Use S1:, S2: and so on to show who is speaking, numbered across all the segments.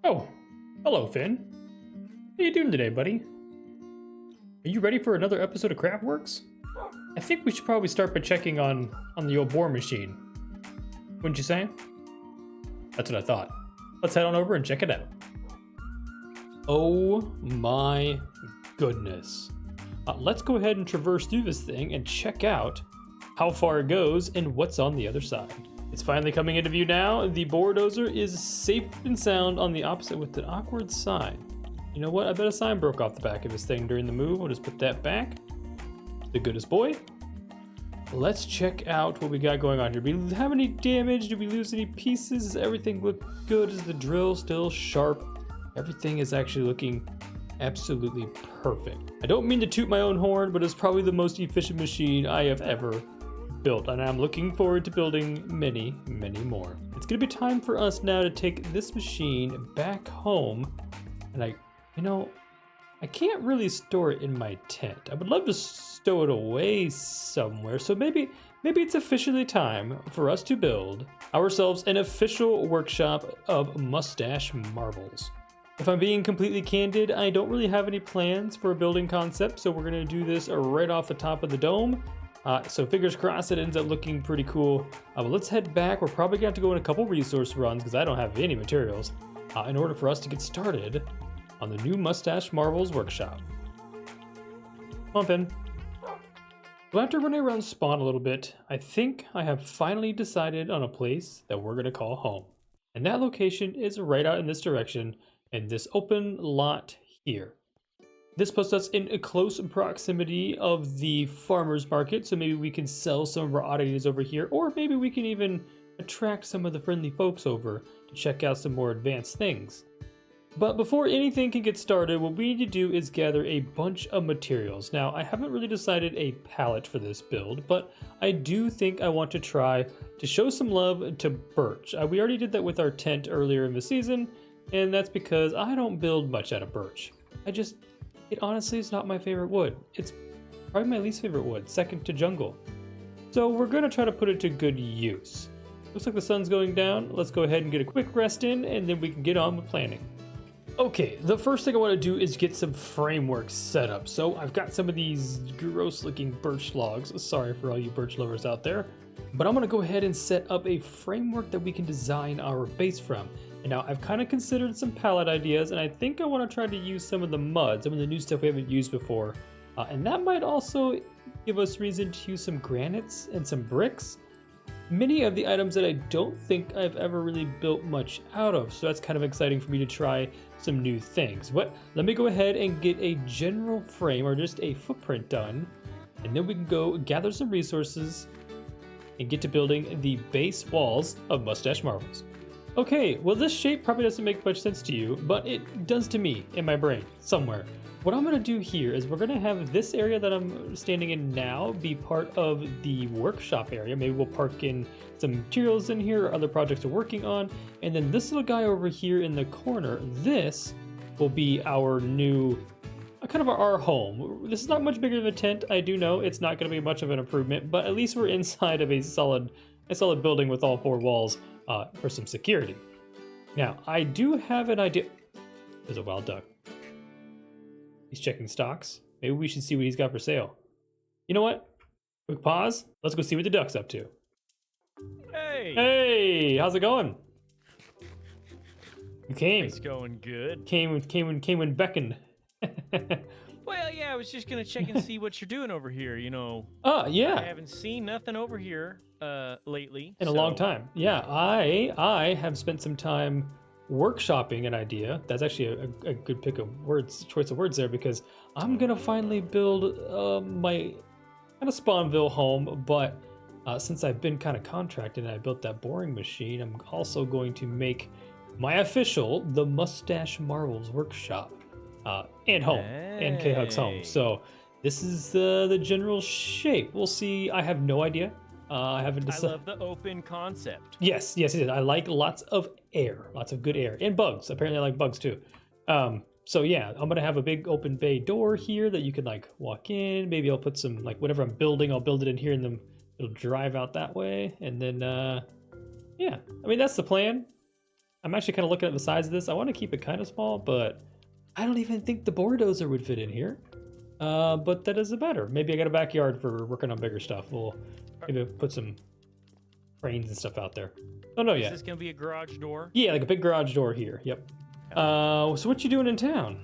S1: Oh, hello, Finn. How you doing today, buddy? Are you ready for another episode of CraftWorks? I think we should probably start by checking on the old bore machine. Wouldn't you say? That's what I thought. Let's head on over and check it out. Oh my goodness. Let's go ahead and traverse through this thing and check out how far it goes and what's on the other side. It's finally coming into view now. The BORE-Dozer is safe and sound on the opposite with an awkward sign. You know what? I bet a sign broke off the back of this thing during the move. We'll just put that back. The goodest boy. Let's check out what we got going on here. Do we have any damage? Do we lose any pieces? Does everything look good? Is the drill still sharp? Everything is actually looking absolutely perfect. I don't mean to toot my own horn, but it's probably the most efficient machine I have ever built, and I'm looking forward to building many, many more. It's gonna be time for us now to take this machine back home, and I can't really store it in my tent. I would love to stow it away somewhere, so maybe it's officially time for us to build ourselves an official workshop of Mustache Marvels. If I'm being completely candid, I don't really have any plans for a building concept, so we're gonna do this right off the top of the dome. So fingers crossed it ends up looking pretty cool. But let's head back. We're probably gonna have to go in a couple resource runs because I don't have any materials in order for us to get started on the new Mustache Marvels Workshop. Come on, Finn. So after running around spawn a little bit, I think I have finally decided on a place that we're gonna call home. And that location is right out in this direction in this open lot here. This puts us in a close proximity of the farmer's market, so maybe we can sell some of our oddities over here, or maybe we can even attract some of the friendly folks over to check out some more advanced things. But before anything can get started, what we need to do is gather a bunch of materials. Now, I haven't really decided a palette for this build, but I do think I want to try to show some love to birch. We already did that with our tent earlier in the season, and that's because I don't build much out of birch. It honestly is not my favorite wood. It's probably my least favorite wood, second to jungle. So we're gonna try to put it to good use. Looks like the sun's going down. Let's go ahead and get a quick rest in, and then we can get on with planning. Okay, the first thing I wanna do is get some framework set up. So I've got some of these gross looking birch logs. Sorry for all you birch lovers out there. But I'm gonna go ahead and set up a framework that we can design our base from. And now I've kind of considered some palette ideas, and I think I want to try to use some of the mud, some of the new stuff we haven't used before. And that might also give us reason to use some granites and some bricks. Many of the items that I don't think I've ever really built much out of, so that's kind of exciting for me to try some new things. But let me go ahead and get a general frame or just a footprint done, and then we can go gather some resources and get to building the base walls of Mustache Marvels. Okay, well this shape probably doesn't make much sense to you, but it does to me in my brain, somewhere. What I'm gonna do here is we're gonna have this area that I'm standing in now be part of the workshop area. Maybe we'll park in some materials in here or other projects we're working on. And then this little guy over here in the corner, this will be our new, kind of our home. This is not much bigger than a tent, I do know. It's not gonna be much of an improvement, but at least we're inside of a solid building with all four walls. For some security. Now, I do have an idea. There's a wild duck. He's checking stocks. Maybe we should see what he's got for sale. You know what? Quick pause. Let's go see what the duck's up to.
S2: Hey!
S1: Hey, how's it going? You came.
S2: It's going good.
S1: Came when beckoned.
S2: Well, yeah, I was just gonna check and see what you're doing over here.
S1: Yeah.
S2: I haven't seen nothing over here lately.
S1: In a long time. Yeah, I have spent some time workshopping an idea. That's actually a good choice of words there, because I'm gonna finally build my kind of Spawnville home, but since I've been kind of contracted and I built that boring machine, I'm also going to make my official the Mustache Marvels Workshop. And home, and K-Hug's home. So this is the general shape. We'll see. I have no idea. I haven't decided.
S2: I love the open concept.
S1: Yes. I like lots of air, lots of good air, and bugs. Apparently I like bugs too. So yeah, I'm gonna have a big open bay door here that you can like walk in. Maybe I'll put some, like, whatever I'm building, I'll build it in here, and then it'll drive out that way. And then yeah, I mean, that's the plan. I'm actually kind of looking at the size of this. I want to keep it kind of small, but I don't even think the BORE-Dozer would fit in here. But that doesn't matter. Maybe I got a backyard for working on bigger stuff. We'll maybe put some cranes and stuff out there. Oh no, yeah.
S2: Is this gonna be a garage door?
S1: Yeah, like a big garage door here. Yep. So what you doing in town?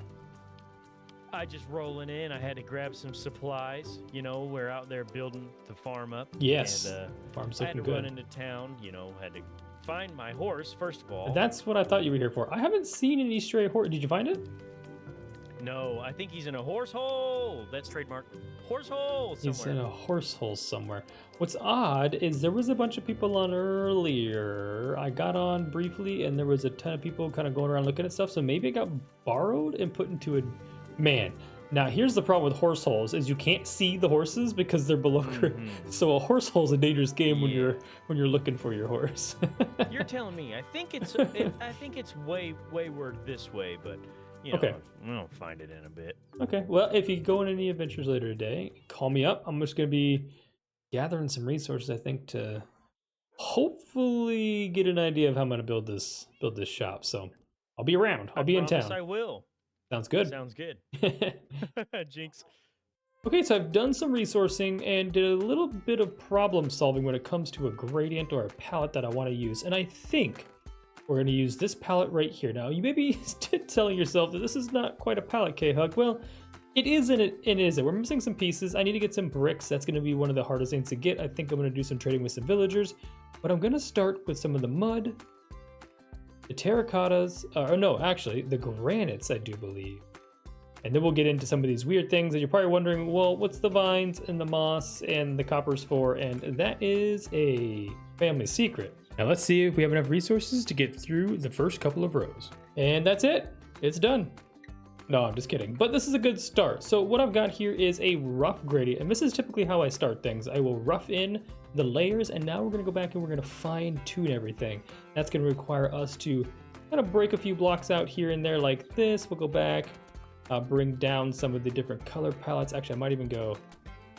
S2: I just rolling in. I had to grab some supplies. You know, we're out there building the farm up.
S1: Yes.
S2: And
S1: Farm's
S2: I had
S1: looking
S2: to
S1: good.
S2: run into town. You know, had to find my horse first of all.
S1: That's what I thought you were here for. I haven't seen any stray horse. Did you find it?
S2: No, I think he's in a horse hole. That's trademark. Horse hole somewhere.
S1: He's in a horse hole somewhere. What's odd is there was a bunch of people on earlier. I got on briefly, and there was a ton of people kind of going around looking at stuff. So maybe it got borrowed and put into a... Man, now here's the problem with horse holes is you can't see the horses because they're below. So a horse hole is a dangerous game when you're looking for your horse.
S2: You're telling me. I think it's wayward this way, but you know,
S1: Okay.
S2: I'll find it in a bit.
S1: Okay, well, if you go on any adventures later today, call me up. I'm just going to be gathering some resources, I think, to hopefully get an idea of how I'm going to build this shop. So I'll be around. I'll be in town.
S2: I will.
S1: Sounds good.
S2: Sounds good. Jinx.
S1: Okay, so I've done some resourcing and did a little bit of problem solving when it comes to a gradient or a palette that I want to use. And I think we're going to use this palette right here. Now, you may be telling yourself that this is not quite a palette, K-Hug. Well, it is and it isn't. We're missing some pieces. I need to get some bricks. That's going to be one of the hardest things to get. I think I'm going to do some trading with some villagers. But I'm going to start with some of the mud, the terracottas, or no, actually, the granites, I do believe. And then we'll get into some of these weird things that you're probably wondering, well, what's the vines and the moss and the coppers for? And that is a family secret. Now let's see if we have enough resources to get through the first couple of rows. And that's it. It's done. No, I'm just kidding. But this is a good start. So what I've got here is a rough gradient. And this is typically how I start things. I will rough in the layers, and now we're going to go back and we're going to fine tune everything. That's going to require us to kind of break a few blocks out here and there like this. We'll go back, bring down some of the different color palettes. Actually, I might even go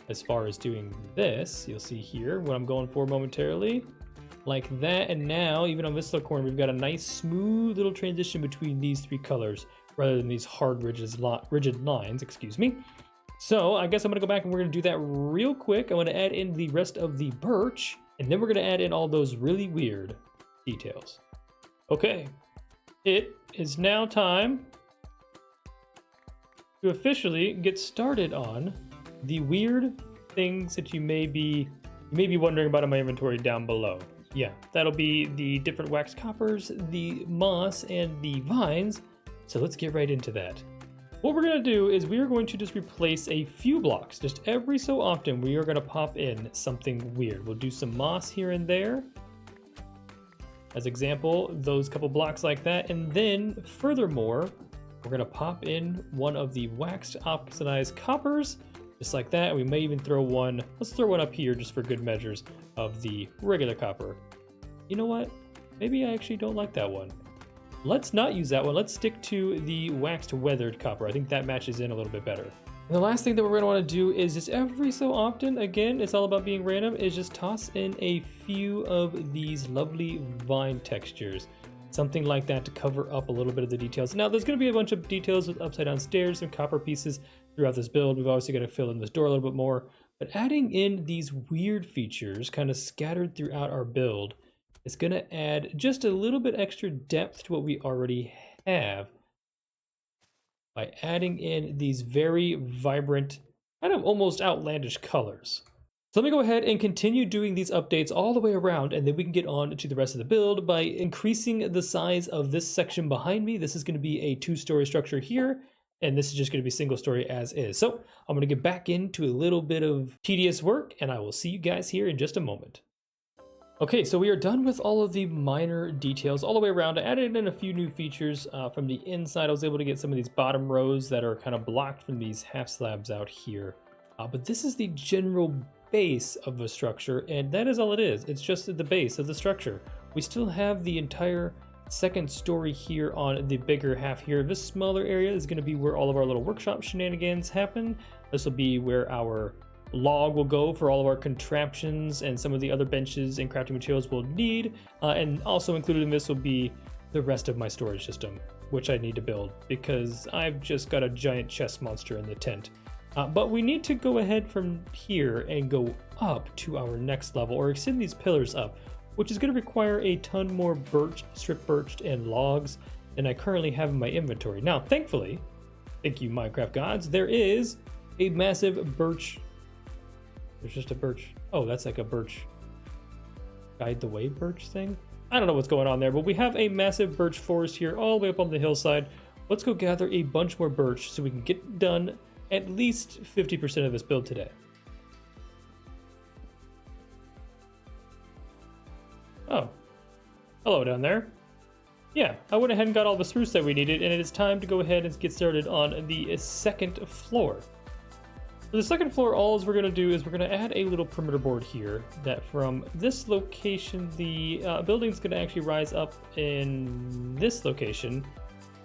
S1: as far as doing this. You'll see here what I'm going for momentarily. Like that, and now even on this little corner we've got a nice smooth little transition between these three colors rather than these hard rigid lines, excuse me. So I guess I'm gonna go back and we're gonna do that real quick. I'm gonna add in the rest of the birch, and then we're gonna add in all those really weird details. Okay, it is now time to officially get started on the weird things that you may be wondering about in my inventory down below. Yeah, that'll be the different waxed coppers, the moss, and the vines. So let's get right into that. What we're gonna do is we are going to just replace a few blocks. Just every so often, we are gonna pop in something weird. We'll do some moss here and there. As example, those couple blocks like that. And then furthermore, we're gonna pop in one of the waxed oxidized coppers, just like that. We may even throw one, let's throw one up here just for good measures of the regular copper. You know what? Maybe I actually don't like that one. Let's not use that one. Let's stick to the waxed weathered copper. I think that matches in a little bit better. And the last thing that we're gonna wanna do is just every so often, again, it's all about being random, is just toss in a few of these lovely vine textures. Something like that to cover up a little bit of the details. Now, there's gonna be a bunch of details with upside down stairs and copper pieces throughout this build. We've obviously gotta fill in this door a little bit more, but adding in these weird features kind of scattered throughout our build is gonna add just a little bit extra depth to what we already have by adding in these very vibrant, kind of almost outlandish colors. So let me go ahead and continue doing these updates all the way around, and then we can get on to the rest of the build by increasing the size of this section behind me. This is going to be a 2-story structure here, and this is just going to be single story as is. So I'm going to get back into a little bit of tedious work, and I will see you guys here in just a moment. Okay, so we are done with all of the minor details all the way around. I added in a few new features from the inside. I was able to get some of these bottom rows that are kind of blocked from these half slabs out here. But this is the general base of the structure, and that is all it is. It's just the base of the structure. We still have the entire second story here on the bigger half here. This smaller area is going to be where all of our little workshop shenanigans happen. This will be where our log will go for all of our contraptions and some of the other benches and crafting materials we'll need. And also included in this will be the rest of my storage system, which I need to build because I've just got a giant chest monster in the tent. But we need to go ahead from here and go up to our next level, or extend these pillars up, which is going to require a ton more birch, strip birch, and logs than I currently have in my inventory. Now, thankfully, thank you Minecraft gods, there is a massive birch. There's just a birch. Oh, that's like a birch guide the way birch thing. I don't know what's going on there, but we have a massive birch forest here all the way up on the hillside. Let's go gather a bunch more birch so we can get done at least 50% of this build today. Oh, hello down there. Yeah, I went ahead and got all the spruce that we needed, and it is time to go ahead and get started on the second floor. For the second floor, all we're going to do is we're going to add a little perimeter board here that from this location, the building's going to actually rise up in this location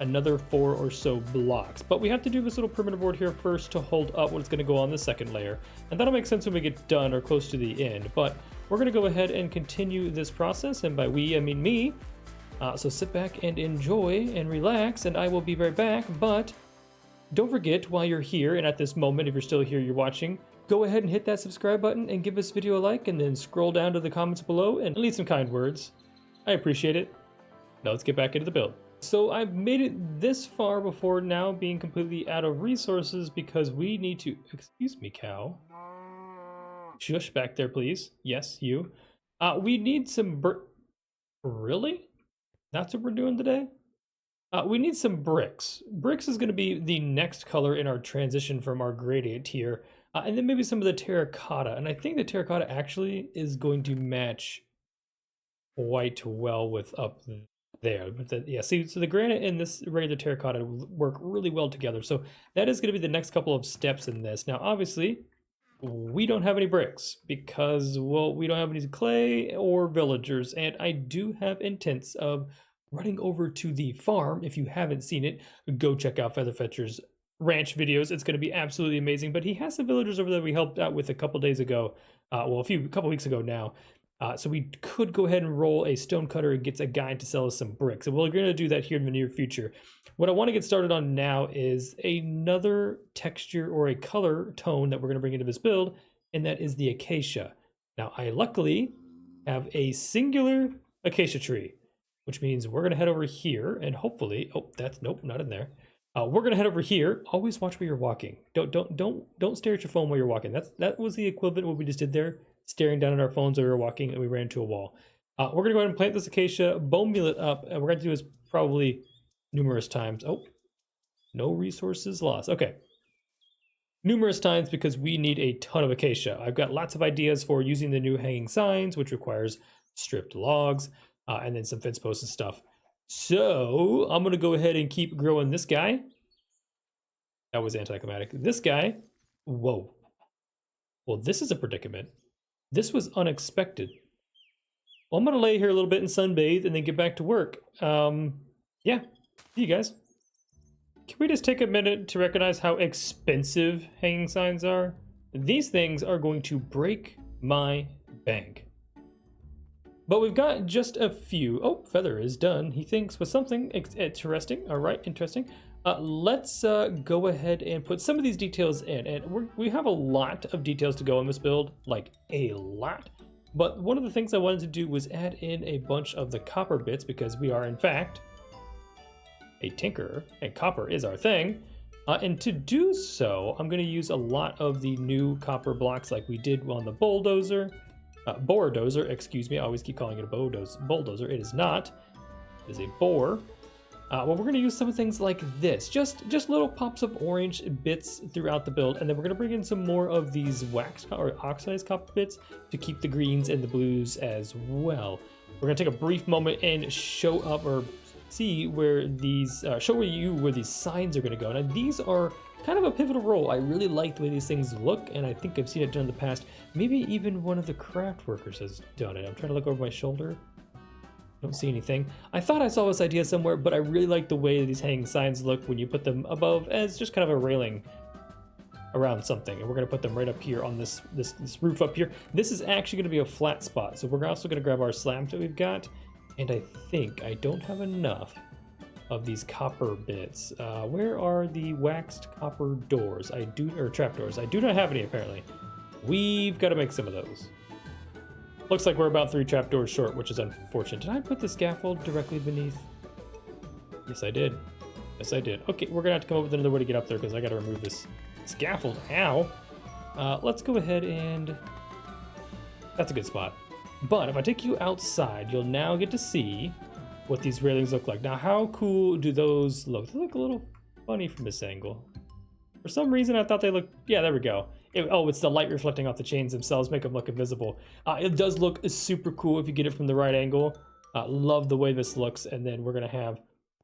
S1: another 4 or so blocks. But we have to do this little perimeter board here first to hold up what's going to go on the second layer. And that'll make sense when we get done or close to the end. But we're going to go ahead and continue this process. And by we, I mean me. So sit back and enjoy and relax, and I will be right back. But don't forget, while you're here, and at this moment, if you're still here, you're watching, go ahead and hit that subscribe button and give this video a like, and then scroll down to the comments below and leave some kind words. I appreciate it. Now let's get back into the build. So I've made it this far before now being completely out of resources because we need to, excuse me, cow. Shush back there, please. Yes, you. We need some Really? That's what we're doing today? We need some bricks. Bricks is going to be the next color in our transition from our gradient here. And then maybe some of the terracotta. And I think the terracotta actually is going to match quite well with up there. But yeah, see, so the granite and this regular terracotta work really well together. So that is going to be the next couple of steps in this. Now, obviously, we don't have any bricks because, well, we don't have any clay or villagers. And I do have intents of running over to the farm. If you haven't seen it, go check out Featherfetcher's ranch videos. It's going to be absolutely amazing. But he has some villagers over there we helped out with a couple days ago. Well, a couple weeks ago now. So we could go ahead and roll a stonecutter and get a guy to sell us some bricks. And we're going to do that here in the near future. What I want to get started on now is another texture or a color tone that we're going to bring into this build, and that is the acacia. Now, I luckily have a singular acacia tree, which means we're going to head over here and hopefully, oh, that's, nope, not in there. We're going to head over here. Always watch where you're walking. Don't stare at your phone while you're walking. That was the equivalent of what we just did there. Staring down at our phones while we were walking and we ran into a wall. We're going to go ahead and plant this acacia, bone meal it up, and we're going to do this probably numerous times. Oh, no resources lost. Okay. Numerous times because we need a ton of acacia. I've got lots of ideas for using the new hanging signs, which requires stripped logs and then some fence posts and stuff. So I'm going to go ahead and keep growing this guy. That was anticlimactic. This guy. Whoa. Well, this is a predicament. This was unexpected. Well, I'm going to lay here a little bit and sunbathe and then get back to work. Yeah, see you guys. Can we just take a minute to recognize how expensive hanging signs are? These things are going to break my bank. But we've got just a few. Oh, Feather is done. He thinks with something interesting. All right, interesting. Let's go ahead and put some of these details in. And we have a lot of details to go in this build, like a lot. But one of the things I wanted to do was add in a bunch of the copper bits because we are, in fact, a tinkerer, and copper is our thing. And to do so, I'm going to use a lot of the new copper blocks like we did on the BORE-Dozer. BORE-Dozer, excuse me, I always keep calling it a bulldozer. It is not. It is a bore. Well, we're going to use some things like this, just little pops of orange bits throughout the build, and then we're going to bring in some more of these waxed or oxidized copper bits to keep the greens and the blues as well. We're going to take a brief moment and show up or see where these, show you where these signs are going to go. Now, these are kind of a pivotal role. I really like the way these things look, and I think I've seen it done in the past. Maybe even one of the craft workers has done it. I'm trying to look over my shoulder. Don't see anything. I thought I saw this idea somewhere, but I really like the way these hanging signs look when you put them above as just kind of a railing around something. And we're going to put them right up here on this roof up here. This is actually going to be a flat spot. So we're also going to grab our slabs that we've got And I think I don't have enough of these copper bits. Where are the waxed copper doors? Or trapdoors. I do not have any apparently. We've got to make some of those. Looks like we're about 3 trapdoors short, which is unfortunate. Did I put the scaffold directly beneath? Yes, I did. Yes, I did. Okay, we're gonna have to come up with another way to get up there because I gotta remove this scaffold. Ow! Let's go ahead and... That's a good spot. But if I take you outside, you'll now get to see what these railings look like. Now, how cool do those look? They look a little funny from this angle. For some reason, I thought they looked... Yeah, there we go. It's the light reflecting off the chains themselves, make them look invisible. It does look super cool if you get it from the right angle. Love the way this looks. And then we're gonna have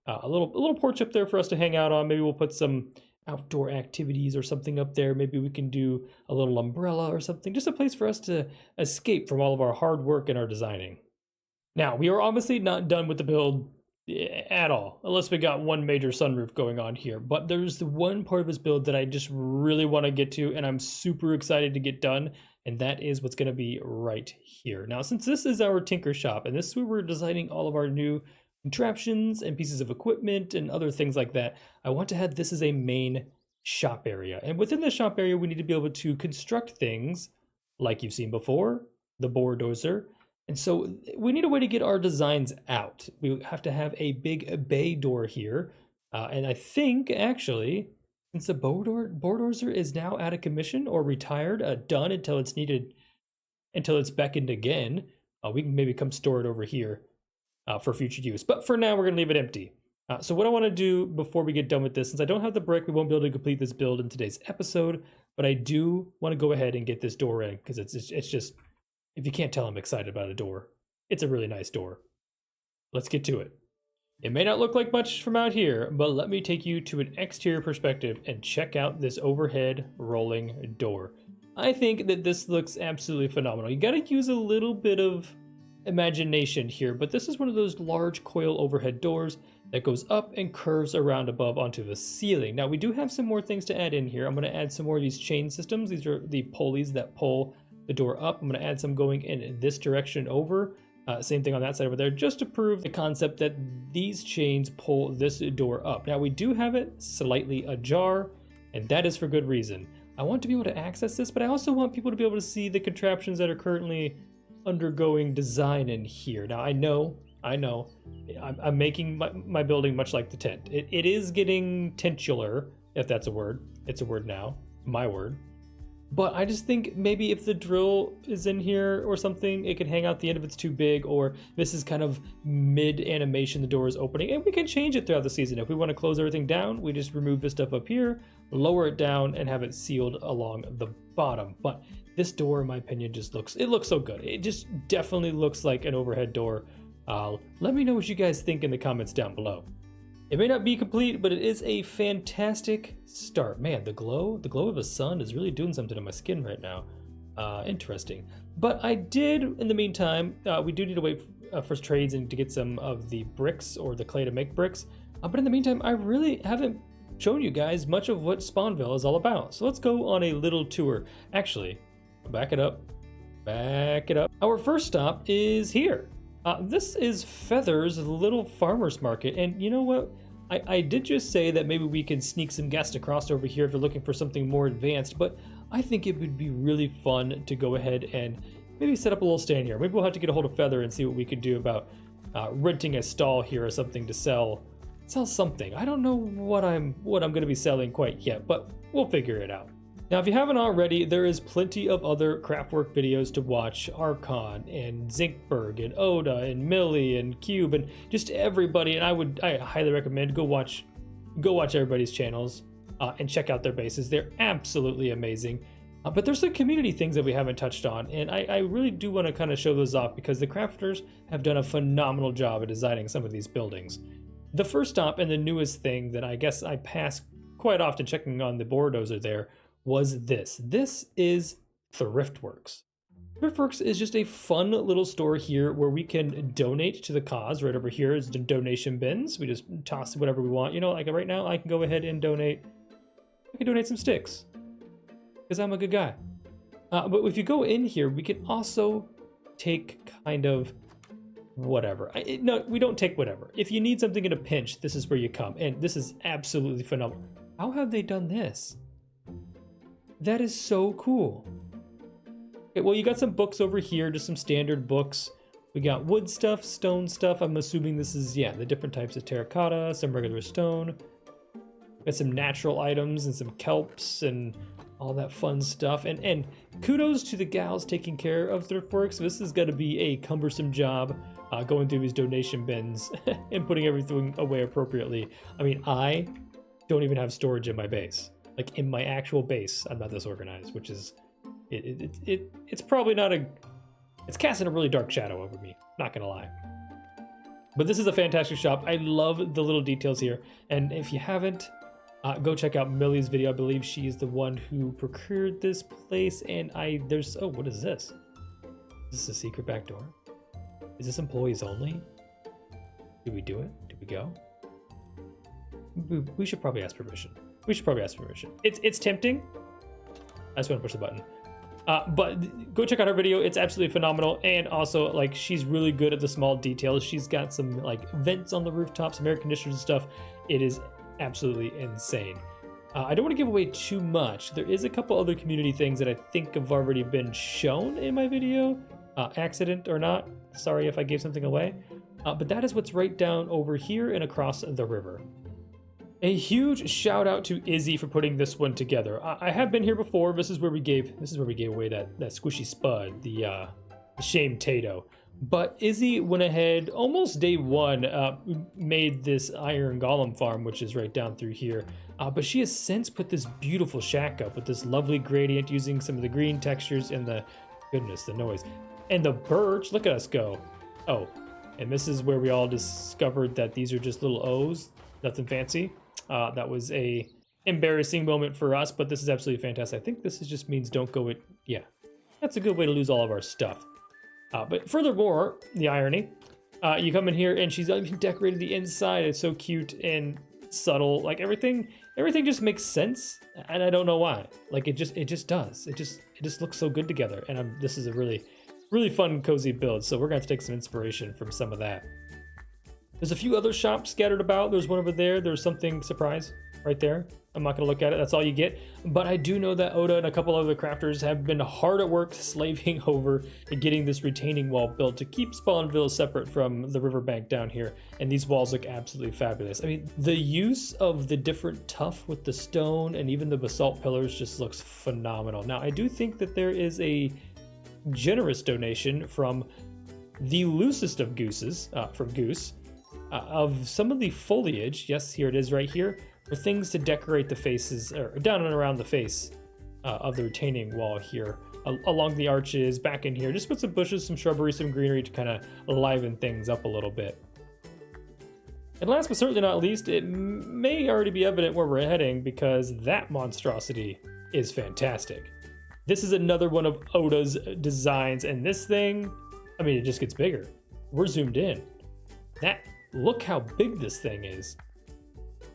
S1: a little porch up there for us to hang out on. Maybe we'll put some outdoor activities or something up there. Maybe we can do a little umbrella or something. Just a place for us to escape from all of our hard work and our designing. Now, we are obviously not done with the build at all, unless we got one major sunroof going on here. But there's the one part of this build that I just really want to get to, and I'm super excited to get done, and that is what's going to be right here. Now, since this is our tinker shop, and this is where we're designing all of our new contraptions and pieces of equipment and other things like that, I want to have this as a main shop area. And within the shop area, we need to be able to construct things like you've seen before, the BORE-Dozer. And so we need a way to get our designs out. We have to have a big bay door here. And I think, actually, since the BORE-Dozer is now out of commission or retired, done until it's needed, until it's beckoned again, we can maybe come store it over here for future use. But for now, we're going to leave it empty. So what I want to do before we get done with this, since I don't have the brick, we won't be able to complete this build in today's episode. But I do want to go ahead and get this door in because it's just... If you can't tell, I'm excited about a door. It's a really nice door. Let's get to it. It may not look like much from out here, but let me take you to an exterior perspective and check out this overhead rolling door. I think that this looks absolutely phenomenal. You gotta use a little bit of imagination here, but this is one of those large coil overhead doors that goes up and curves around above onto the ceiling. Now, we do have some more things to add in here. I'm gonna add some more of these chain systems. These are the pulleys that pull the door up. I'm going to add some going in this direction over. Same thing on that side over there, just to prove the concept that these chains pull this door up. Now, we do have it slightly ajar, and that is for good reason. I want to be able to access this, but I also want people to be able to see the contraptions that are currently undergoing design in here. Now, I know, I'm making my building much like the tent. It is getting tentular, if that's a word. It's a word now, my word. But I just think maybe if the drill is in here or something, it can hang out the end if it's too big, or this is kind of mid-animation, the door is opening, and we can change it throughout the season. If we want to close everything down, we just remove this stuff up here, lower it down, and have it sealed along the bottom. But this door, in my opinion, just looks so good. It just definitely looks like an overhead door. Let me know what you guys think in the comments down below. It may not be complete, but it is a fantastic start. Man, the glow of the sun is really doing something to my skin right now. Interesting. But I did, in the meantime, we do need to wait for trades and to get some of the bricks or the clay to make bricks. But in the meantime, I really haven't shown you guys much of what Spawnville is all about. So let's go on a little tour. Actually, back it up. Our first stop is here. This is Feather's Little Farmer's Market, and you know what? I did just say that maybe we can sneak some guests across over here if they're looking for something more advanced, but I think it would be really fun to go ahead and maybe set up a little stand here. Maybe we'll have to get a hold of Feather and see what we could do about renting a stall here or something to sell something. I don't know what I'm going to be selling quite yet, but we'll figure it out. Now, if you haven't already, there is plenty of other Craftwork videos to watch. Archon and Zinkberg and Oda and Millie and Cube and just everybody. And I highly recommend go watch everybody's channels and check out their bases. They're absolutely amazing. But there's some community things that we haven't touched on, and I really do want to kind of show those off because the crafters have done a phenomenal job at designing some of these buildings. The first stop and the newest thing that I guess I pass quite often checking on the BORE-Dozer there was this. This is CRAFTWORKS. CRAFTWORKS is just a fun little store here where we can donate to the cause. Right over here is the donation bins. We just toss whatever we want. You know, like right now I can go ahead and donate. I can donate some sticks because I'm a good guy. But if you go in here, we can also take kind of whatever. No, we don't take whatever. If you need something in a pinch, this is where you come. And this is absolutely phenomenal. How have they done this? That is so cool. Okay, well, you got some books over here, just some standard books. We got wood stuff, stone stuff. I'm assuming this is, yeah, the different types of terracotta, some regular stone. Got some natural items and some kelps and all that fun stuff. And kudos to the gals taking care of ThriftWorks. This is going to be a cumbersome job going through these donation bins and putting everything away appropriately. I mean, I don't even have storage in my base. Like in my actual base, I'm not this organized, which is, it's probably not it's casting a really dark shadow over me, not gonna lie. But this is a fantastic shop. I love the little details here. And if you haven't, go check out Millie's video. I believe she is the one who procured this place. And oh, what is this? Is this a secret back door? Is this employees only? Did we do it? Did we go? We should probably ask permission. It's tempting. I just want to push the button. But go check out her video. It's absolutely phenomenal. And also, like, she's really good at the small details. She's got some, like, vents on the rooftops, some air conditioners and stuff. It is absolutely insane. I don't want to give away too much. There is a couple other community things that I think have already been shown in my video. Accident or not. Sorry if I gave something away. But that is what's right down over here and across the river. A huge shout out to Izzy for putting this one together. I have been here before. This is where we gave away that squishy spud, the shame tato. But Izzy went ahead almost day one, made this iron golem farm, which is right down through here. But she has since put this beautiful shack up with this lovely gradient using some of the green textures and the noise. And the birch, look at us go. Oh, and this is where we all discovered that these are just little O's, nothing fancy. That was a embarrassing moment for us, but this is absolutely fantastic. I think this just means don't go with, yeah, that's a good way to lose all of our stuff. But furthermore, the irony, you come in here and she's even decorated the inside. It's so cute and subtle. Like everything just makes sense, and I don't know why. Like it just does. It just looks so good together. And this is a really fun, cozy build. So we're gonna have to take some inspiration from some of that. There's a few other shops scattered about. There's one over there. There's something surprise right there. I'm not gonna look at it. That's all you get. But I do know that Oda and a couple other crafters have been hard at work slaving over and getting this retaining wall built to keep Spawnville separate from the riverbank down here. And these walls look absolutely fabulous. I mean, the use of the different tuff with the stone and even the basalt pillars just looks phenomenal. Now, I do think that there is a generous donation from the loosest of gooses, from Goose, of some of the foliage. Yes, here it is right here. For things to decorate the faces, or down and around the face of the retaining wall here, along the arches, back in here. Just put some bushes, some shrubbery, some greenery to kind of liven things up a little bit. And last but certainly not least, it may already be evident where we're heading because that monstrosity is fantastic. This is another one of Oda's designs, and this thing, I mean, it just gets bigger. We're zoomed in. Look how big this thing is.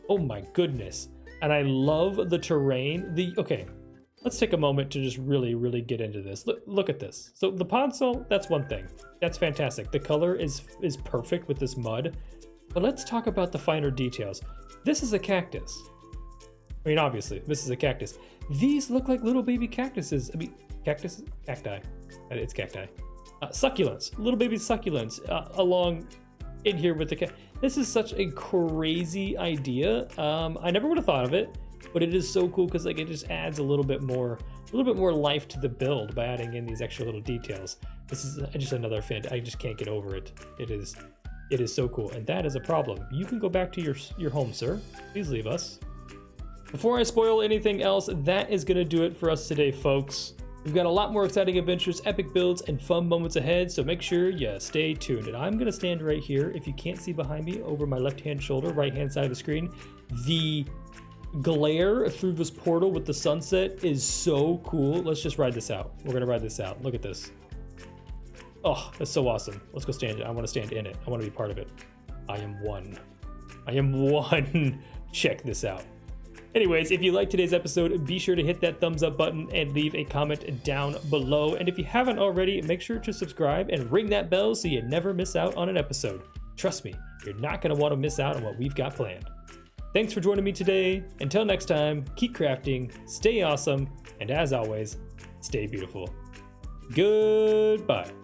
S1: Oh my goodness. And I love the terrain. Okay, let's take a moment to just really get into this. Look at this. So the console, that's one thing. That's fantastic. The color is perfect with this mud. But let's talk about the finer details. This is a cactus. I mean, obviously, this is a cactus. These look like little baby cactuses. I mean, cactuses? Cacti. It's cacti. Succulents. Little baby succulents along in here with the This is such a crazy idea. I never would have thought of it, but it is so cool because like it just adds a little bit more life to the build by adding in these extra little details. This is just another fan. I just can't get over it. It is so cool, and that is a problem. You can go back to your home, sir. Please leave us. Before I spoil anything else, that is gonna do it for us today, folks. We've got a lot more exciting adventures, epic builds, and fun moments ahead, so make sure you stay tuned. And I'm gonna stand right here. If you can't see behind me, over my left-hand shoulder, right-hand side of the screen, the glare through this portal with the sunset is so cool. Let's just ride this out. We're gonna ride this out. Look at this. Oh, that's so awesome. Let's go stand. I wanna stand in it. I wanna be part of it. I am one. Check this out. Anyways, if you liked today's episode, be sure to hit that thumbs up button and leave a comment down below. And if you haven't already, make sure to subscribe and ring that bell so you never miss out on an episode. Trust me, you're not going to want to miss out on what we've got planned. Thanks for joining me today. Until next time, keep crafting, stay awesome, and as always, stay beautiful. Goodbye.